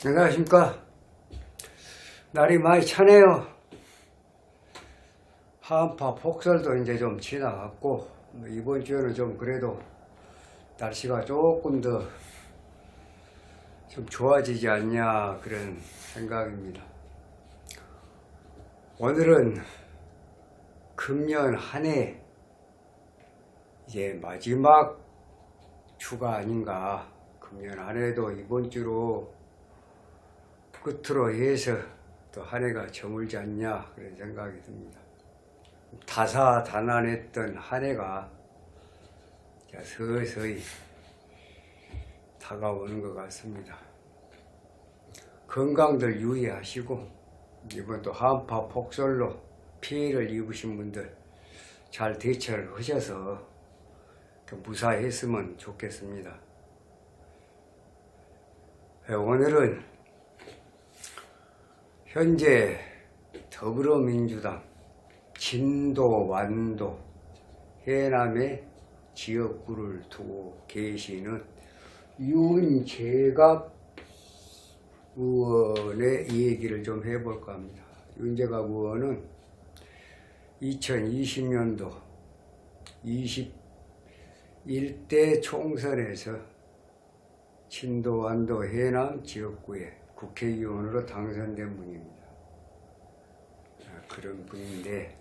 안녕하십니까. 날이 많이 차네요. 한파 폭설도 이제 좀 지나갔고, 이번 주에는 좀 그래도 날씨가 조금 더 좀 좋아지지 않냐 그런 생각입니다. 오늘은 금년 한 해 이제 마지막 주가 아닌가. 금년 한 해도 이번 주로 끝으로 해서 또 한 해가 저물지 않냐 그런 생각이 듭니다. 다사다난했던 한 해가 서서히 다가오는 것 같습니다. 건강들 유의하시고 이번 또 한파 폭설로 피해를 입으신 분들 잘 대처를 하셔서 무사했으면 좋겠습니다. 오늘은 현재 더불어민주당 진도, 완도, 해남의 지역구를 두고 계시는 윤재갑 의원의 얘기를 좀 해볼까 합니다. 윤재갑 의원은 2020년도 21대 총선에서 진도, 완도, 해남 지역구에 국회의원으로 당선된 분입니다. 그런 분인데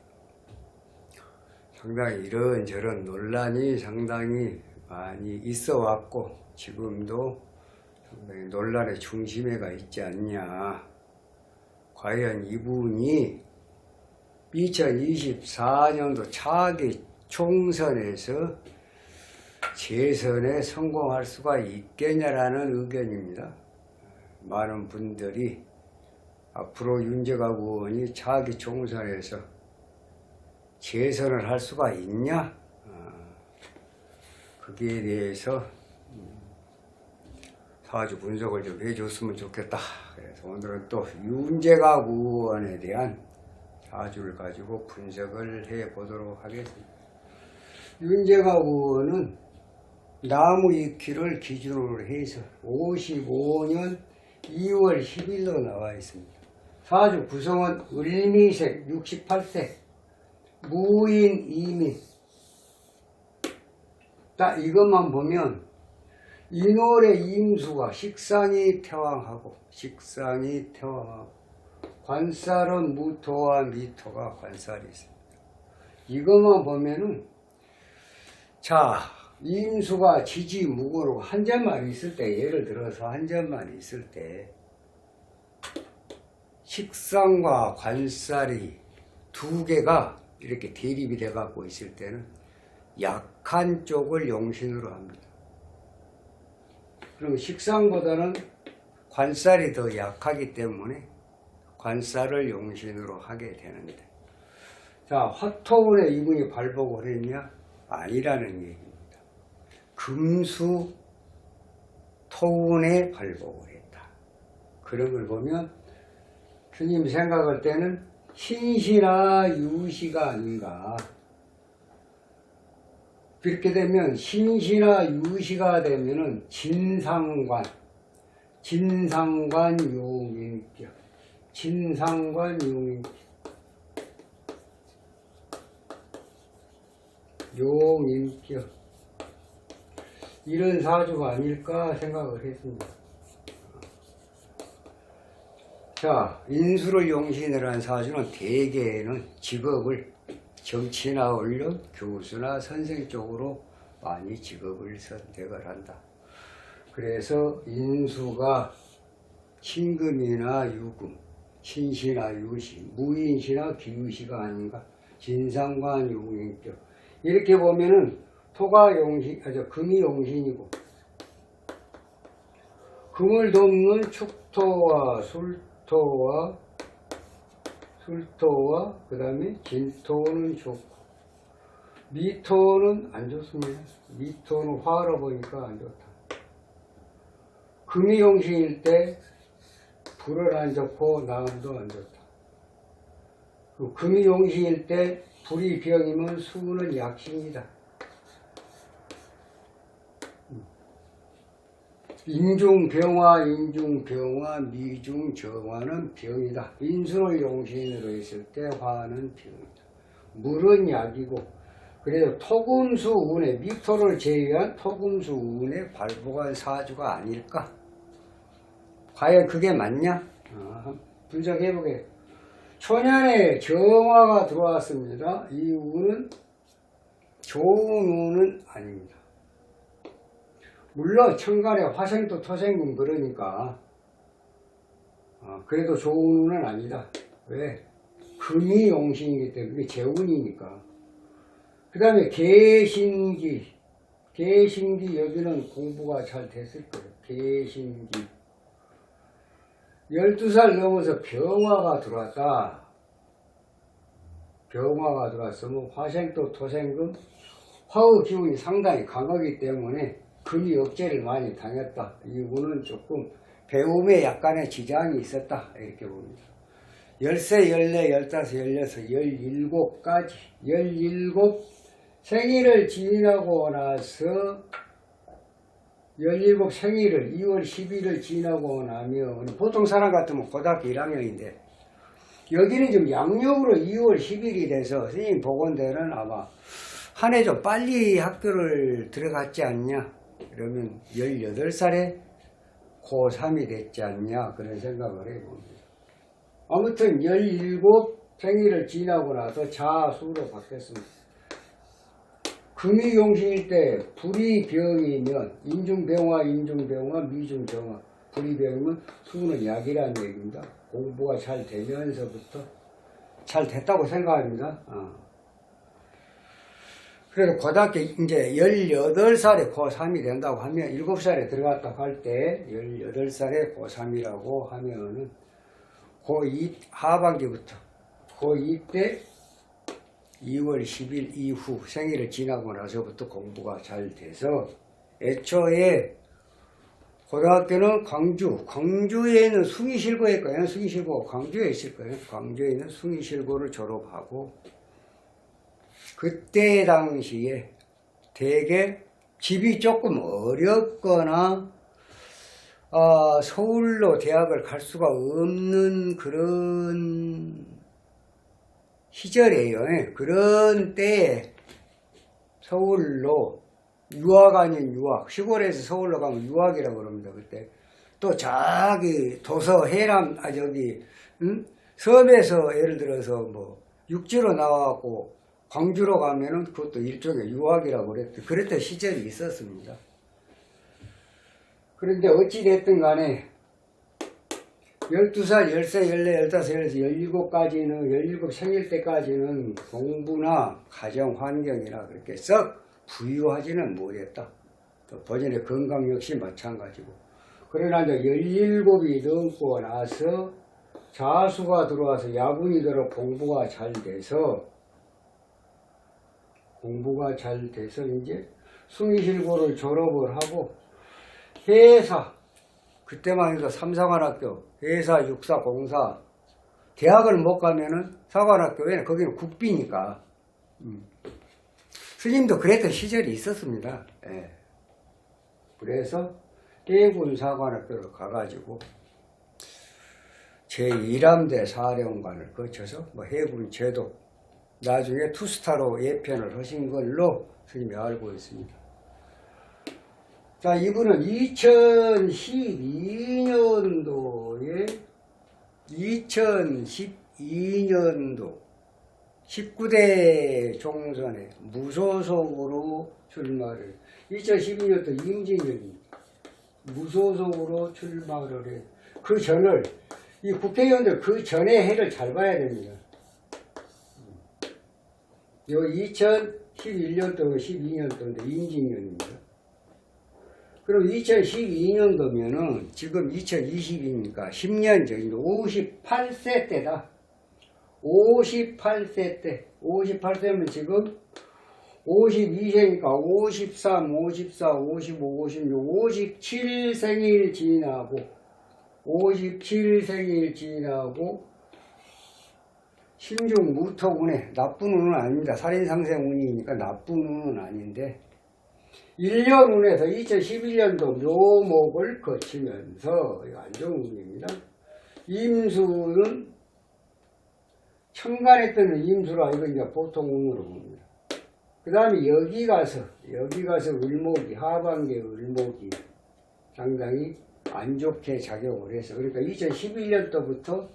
상당히 이런저런 논란이 상당히 많이 있어 왔고 지금도 상당히 논란의 중심에가 있지 않냐. 과연 이분이 2024년도 차기 총선에서 재선에 성공할 수가 있겠냐라는 의견입니다. 많은 분들이 앞으로 윤재갑 의원이 차기 총선에서 재선을 할 수가 있냐? 거기에 대해서 사주 분석을 좀 해줬으면 좋겠다. 그래서 오늘은 또 윤재갑 의원에 대한 사주를 가지고 분석을 해보도록 하겠습니다. 윤재갑 의원은 나무 위키를 기준으로 해서 55년 2월 10일로 나와 있습니다. 사주 구성은 을미색 68세 무인 이민. 딱 이것만 보면 인월의 임수가 식상이 태왕하고 관살은 무토와 미토가 관살이 있습니다. 이것만 보면은 자 임수가 지지무고로 한 점만 있을 때, 예를 들어서 한 점만 있을 때 식상과 관살이 두 개가 이렇게 대립이 돼 갖고 있을 때는 약한 쪽을 용신으로 합니다. 그럼 식상보다는 관살이 더 약하기 때문에 관살을 용신으로 하게 되는데, 자 화토운에 이분이 발복을 했냐? 아니라는 얘기입니다. 금수 토운에 발복을 했다. 그런 걸 보면 스님 생각할 때는 신시나 유시가 아닌가. 그렇게 되면 신시나 유시가 되면은 진상관 용인격, 용인격 이런 사주가 아닐까 생각을 했습니다. 자, 인수를 용신을 한 사주는 대개는 직업을 정치나 언론, 교수나 선생 쪽으로 많이 직업을 선택을 한다. 그래서 인수가 신금이나 유금, 신시나 유시, 무인시나 기유시가 아닌가. 진상관 용인격. 이렇게 보면은 토가 용신, 금이 용신이고 금을 돕는 축토와 술토와 그 다음에 진토는 좋고 미토는 안 좋습니다. 미토는 화로 보니까 안 좋다. 금이 용신일 때 불은 안 좋고 나음도 안 좋다. 금이 용신일 때 불이 병이면 수는 약신이다. 인중병화, 인중병화, 미중정화는 병이다. 인수를 용신으로 했을 때 화는 병이다. 물은 약이고, 그래도 토금수 운의 미토를 제외한 토금수 운의 발복한 사주가 아닐까? 과연 그게 맞냐? 분석해보게. 초년에 정화가 들어왔습니다. 이 운은 좋은 운은 아닙니다. 물론 천간에 화생도 토생금 그러니까 그래도 좋은 운은 아니다. 왜? 금이 용신이기 때문에 그게 재운이니까. 그 다음에 개신기 여기는 공부가 잘 됐을 거예요. 개신기 12살 넘어서 병화가 들어왔다. 병화가 들어왔으면 화생도 토생금 화의 기운이 상당히 강하기 때문에 금이 억제를 많이 당했다. 이 운은 조금 배움에 약간의 지장이 있었다. 이렇게 봅니다. 13, 14, 15, 16, 17까지 17 생일을 지나고 나서 17 생일을 2월 10일을 지나고 나면 보통 사람 같으면 고등학교 1학년인데 여기는 좀 양력으로 2월 10일이 돼서 선생님 보건대는 아마 한 해 좀 빨리 학교를 들어갔지 않냐. 그러면 18살에 고3이 됐지 않냐 그런 생각을 해봅니다. 아무튼 17 생일을 지나고 나서 자수로 바뀌었습니다. 금이 용신일 때 불이 병이면 인중병화, 미중병화. 불이 병이면 수는 약이라는 얘기입니다. 공부가 잘 되면서부터 잘 됐다고 생각합니다. 그래서 고등학교 이제 18살에 고3이 된다고 하면 7살에 들어갔다고 할 때 18살에 고3이라고 하면은 고2 하반기부터 고2 때 2월 10일 이후 생일을 지나고 나서부터 공부가 잘 돼서 애초에 고등학교는 광주에 있는 숭이실고에 거예요. 숭이실고 광주에 있을 거예요. 광주에 있는 숭이실고를 졸업하고 그때 당시에 되게 집이 조금 어렵거나 서울로 대학을 갈 수가 없는 그런 시절이에요. 그런 때에 서울로 유학 아닌 유학, 시골에서 서울로 가면 유학이라고 그럽니다. 그때 또 저기 도서 해남 섬에서 예를 들어서 뭐 육지로 나와갖고 광주로 가면은 그것도 일종의 유학이라고 그랬던 시절이 있었습니다. 그런데 어찌됐든 간에 12살, 13, 14, 15, 17까지는 17 생일 때까지는 공부나 가정 환경이나 그렇게 썩 부유하지는 못했다. 또 본인의 건강 역시 마찬가지고. 그러나 이제 17이 넘고 나서 자수가 들어와서 야분이 들어 공부가 잘 돼서 이제 숭이실고를 졸업을 하고 회사 그때만 해도 삼사관학교 회사 육사 공사 대학을 못 가면은 사관학교에 거기는 국비니까 스님도 그랬던 시절이 있었습니다. 예. 그래서 해군 사관학교를 가가지고 제2함대 사령관을 거쳐서 뭐 해군 제도 나중에 투스타로 예편을 하신 걸로 스님이 알고 있습니다. 자, 이분은 2012년도 19대 총선에 무소속으로 출마를 2012년도 임진년입니다. 무소속으로 출마를 해. 그 전을 이 국회의원들 그 전에 해를 잘 봐야 됩니다. 요 2011년도 12년도인데 임진년입니다. 그럼 2012년도면은 지금 2020이니까 10년 전인데 58세 때다. 58세 때. 58세면 지금 52세니까 53, 54, 55, 56, 57생일 지나고 57생일 지나고 신중 무토운에 나쁜 운은 아닙니다. 살인상생 운이니까 나쁜 운은 아닌데 1년 운에서 2011년도 묘목을 거치면서 안 좋은 운입니다. 임수는 천간에 뜨는 임수라 이거 이제 보통 운으로 봅니다. 그 다음에 여기 가서 을목이 하반기의 을목이 상당히 안 좋게 작용을 해서 그러니까 2011년도부터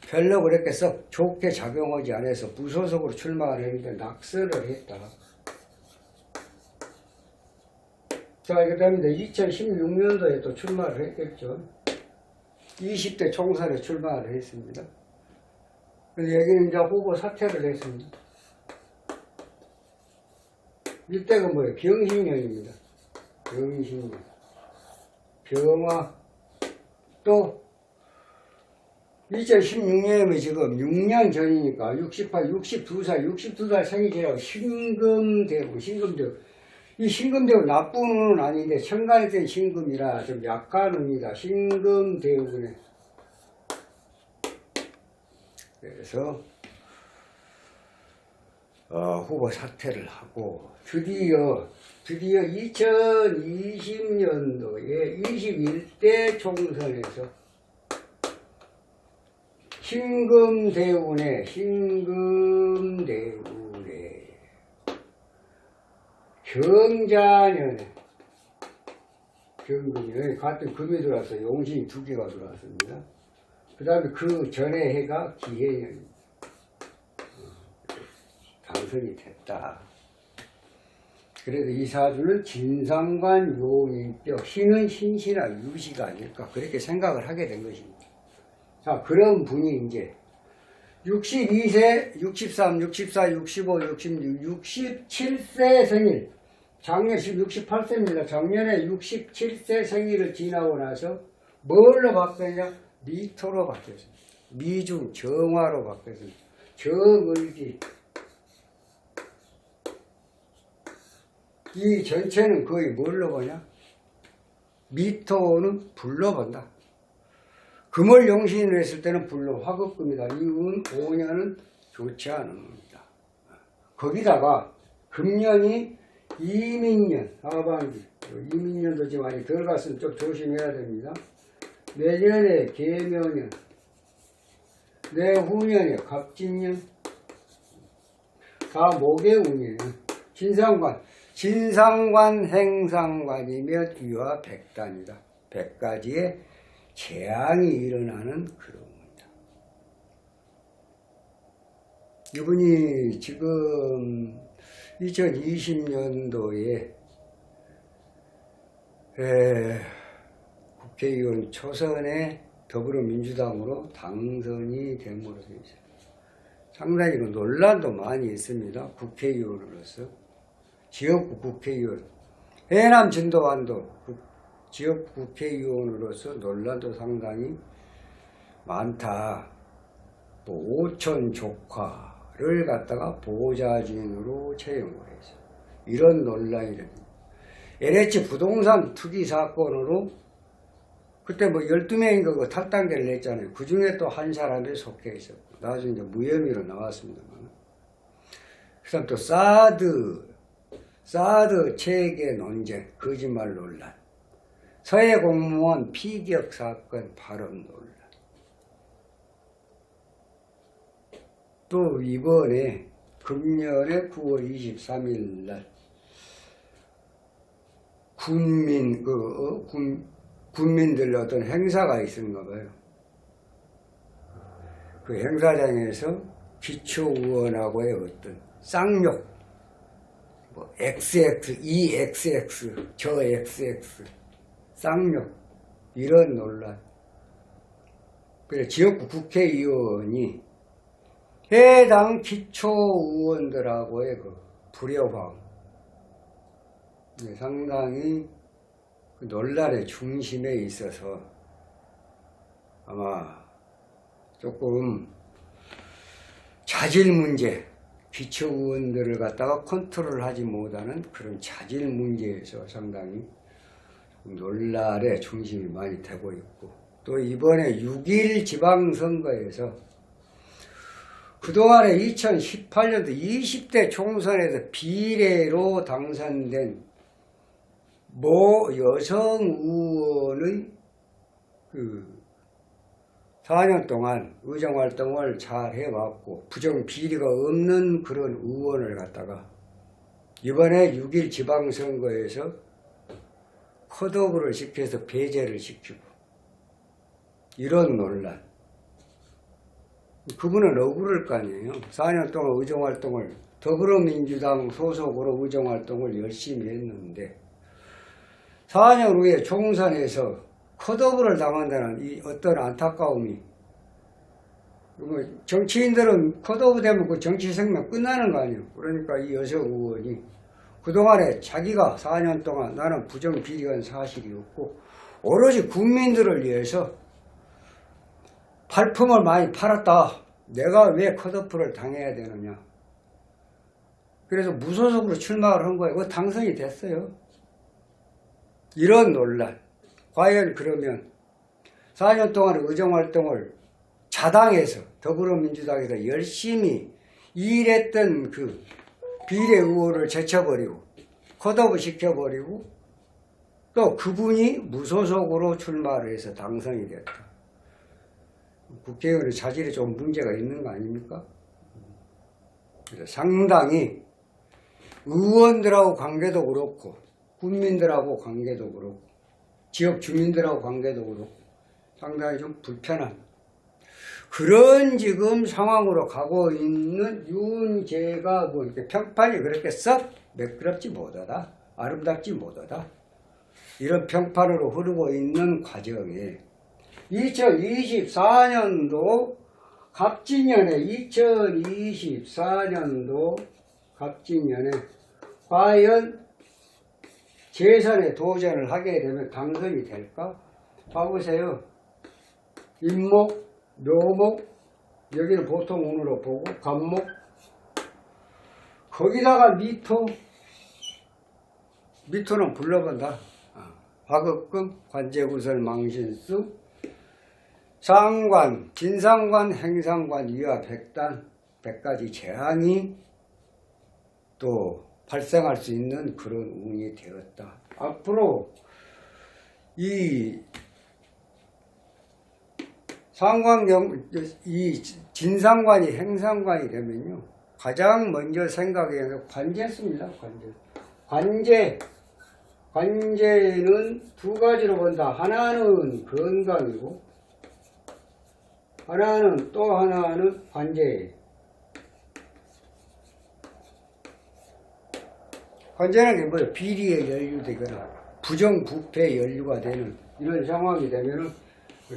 별로 그렇게 썩 좋게 작용하지 않아서 무소속으로 출마를 했는데 낙서를 했다. 자, 그 다음에 2016년도에 또 출마를 했겠죠. 20대 총선에 출마를 했습니다. 그래서 여기는 이제 후보 사퇴를 했습니다. 이때가 뭐예요? 병신년입니다. 병신년. 병화. 또 2016년이면 지금 6년 전이니까 62살 생일이라고 신금대우. 이 신금대우 나쁜 운은 아닌데 천간에 된 신금이라 좀 약한 운이다. 신금대우네. 그래서 후보 사퇴를 하고 드디어 2020년도에 21대 총선에서 신금대운에 경자년에 경금이 같은 금이 들어와서 용신이 2개가 들어왔습니다. 그 다음에 그 전에 해가 기해년입니다. 당선이 됐다. 그래서 이 사주는 진상관 용인격, 신은 신시나 유시가 아닐까 그렇게 생각을 하게 된 것입니다. 자, 그런 분이 이제 62세, 63, 64, 65, 66, 67세 생일, 작년 지금 68세입니다. 작년에 67세 생일을 지나고 나서 뭘로 바뀌었냐? 미토로 바뀌었습니다. 미중 정화로 바뀌었습니다. 정을기. 이 전체는 거의 뭘로 보냐? 미토는 불로 본다. 금을 용신을 했을 때는 불로 화급금이다. 이 운 5년은 좋지 않은 운이다. 거기다가 금년이 이민년, 하반기. 이민년도 지금 아직 들어갔으면 좀 조심해야 됩니다. 내년에 계묘년, 내후년에 갑진년, 다 목의 운이에요. 진상관, 행상관이며 뒤와 백단이다. 100가지의 재앙이 일어나는 그런 겁니다. 이분이 지금 2020년도에 국회의원 초선에 더불어민주당으로 당선이 됨으로써 상당히 논란도 많이 있습니다. 국회의원으로서 지역구 국회의원 해남 진도반도 지역 국회의원으로서 논란도 상당히 많다. 또 오촌 조카를 갖다가 보좌진으로 채용을 해서 이런 논란이 됩니다. LH 부동산 투기 사건으로 그때 뭐 12명인가 그 탈당계를 냈잖아요. 그 중에 또 한 사람이 속해 있었고 나중에 이제 무혐의로 나왔습니다만. 그 다음 또 사드 체계 논쟁 거짓말 논란, 서해 공무원 피격 사건 발언 논란, 또 이번에 금년에 9월 23일 날 군민들 어떤 행사가 있었나 봐요. 그 행사장에서 기초의원하고의 어떤 쌍욕, 뭐 XX, EXX, 저 XX, 쌍욕, 이런 논란. 그래서 지역구 국회의원이 해당 기초의원들하고의 그 불협화음, 상당히 그 논란의 중심에 있어서 아마 조금 자질 문제, 기초의원들을 갖다가 컨트롤하지 못하는 그런 자질 문제에서 상당히 논란의 중심이 많이 되고 있고, 또 이번에 6.1 지방선거에서 그동안에 2018년도 20대 총선에서 비례로 당선된 모 여성 의원의 4년 동안 의정활동을 잘 해왔고 부정비리가 없는 그런 의원을 갖다가 이번에 6일 지방선거에서 컷오프를 시켜서 배제를 시키고 이런 논란. 그분은 억울할 거 아니에요. 4년 동안 의정활동을 더불어민주당 소속으로 의정활동을 열심히 했는데 4년 후에 총선에서 컷오프를 당한다는 이 어떤 안타까움이, 정치인들은 컷오프 되면 그 정치 생명 끝나는 거 아니에요. 그러니까 이 여성 의원이 그동안에 자기가 4년 동안 나는 부정비리한 사실이었고 오로지 국민들을 위해서 발품을 많이 팔았다. 내가 왜 컷오프를 당해야 되느냐. 그래서 무소속으로 출마를 한 거예요. 그 당선이 됐어요. 이런 논란. 과연 그러면 4년 동안 의정활동을 자당해서 더불어민주당에서 열심히 일했던 그 비례 의원을 제쳐버리고 컷오프 시켜버리고 또 그분이 무소속으로 출마를 해서 당선이 됐다. 국회의원의 자질에 좀 문제가 있는 거 아닙니까? 그래서 상당히 의원들하고 관계도 그렇고 국민들하고 관계도 그렇고 지역 주민들하고 관계도 그렇고 상당히 좀 불편한 그런 지금 상황으로 가고 있는 윤재가 뭐 이렇게 평판이 그렇게 썩 매끄럽지 못하다, 아름답지 못하다, 이런 평판으로 흐르고 있는 과정에 2024년도 갑진년에 2024년도 갑진년에 과연 재선에 도전을 하게 되면 당선이 될까? 봐보세요. 임목, 묘목, 여기는 보통 운으로 보고 간목, 거기다가 미토는 불러본다. 화극금, 관제구설, 망신수, 상관, 진상관, 행상관, 위와 백단, 100가지 재앙이 또 발생할 수 있는 그런 운이 되었다. 앞으로 이 이 진상관이 행상관이 되면요, 가장 먼저 생각해야 관제수입니다. 관제는 두 가지로 본다. 하나는 건강이고 또 하나는 관제예요. 관제는 뭐예요? 비리에 연루되거나 부정부패에 연루가 되는 이런 상황이 되면은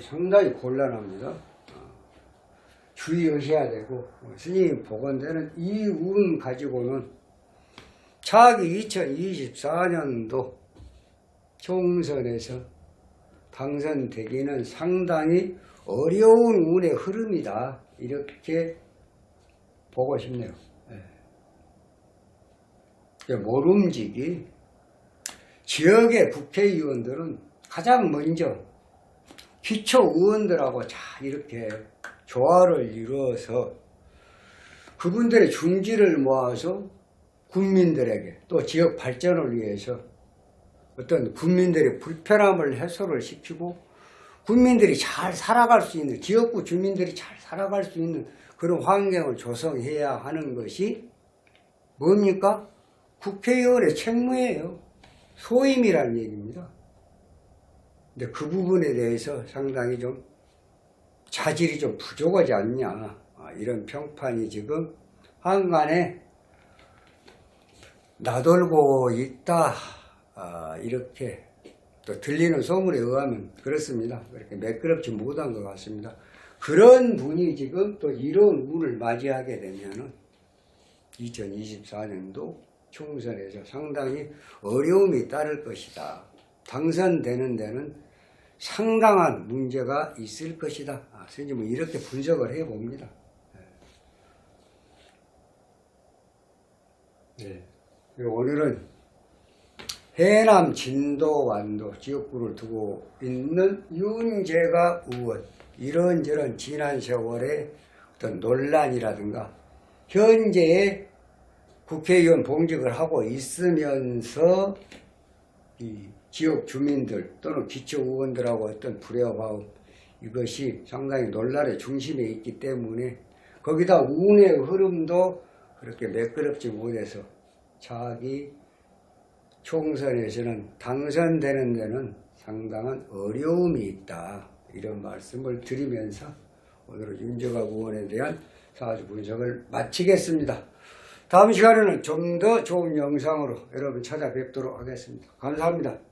상당히 곤란합니다. 주의하셔야 되고, 스님이 보건대는 이 운 가지고는 차기 2024년도 총선에서 당선되기는 상당히 어려운 운의 흐름이다. 이렇게 보고 싶네요. 모름지기 지역의 국회의원들은 가장 먼저 기초의원들하고 잘 이렇게 조화를 이루어서 그분들의 중지를 모아서 국민들에게 또 지역 발전을 위해서 어떤 국민들의 불편함을 해소를 시키고 국민들이 잘 살아갈 수 있는, 지역구 주민들이 잘 살아갈 수 있는 그런 환경을 조성해야 하는 것이 뭡니까? 국회의원의 책무예요. 소임이라는 얘기입니다. 근데 그 부분에 대해서 상당히 좀 자질이 좀 부족하지 않냐, 이런 평판이 지금 한간에 나돌고 있다, 이렇게 또 들리는 소문에 의하면 그렇습니다. 그렇게 매끄럽지 못한 것 같습니다. 그런 분이 지금 또 이런 운을 맞이하게 되면은 2024년도 총선에서 상당히 어려움이 따를 것이다. 당선되는 데는 상당한 문제가 있을 것이다. 선생님은 이렇게 분석을 해봅니다. 네. 그리고 오늘은 해남 진도 완도 지역구를 두고 있는 윤재가 의원, 이런저런 지난 세월의 어떤 논란이라든가 현재의 국회의원 봉직을 하고 있으면서 이 지역 주민들 또는 기초 의원들하고 어떤 불협화음 이것이 상당히 논란의 중심에 있기 때문에 거기다 운의 흐름도 그렇게 매끄럽지 못해서 자기 총선에서는 당선되는 데는 상당한 어려움이 있다. 이런 말씀을 드리면서 오늘은 윤재갑 의원에 대한 사주 분석을 마치겠습니다. 다음 시간에는 좀 더 좋은 영상으로 여러분 찾아뵙도록 하겠습니다. 감사합니다.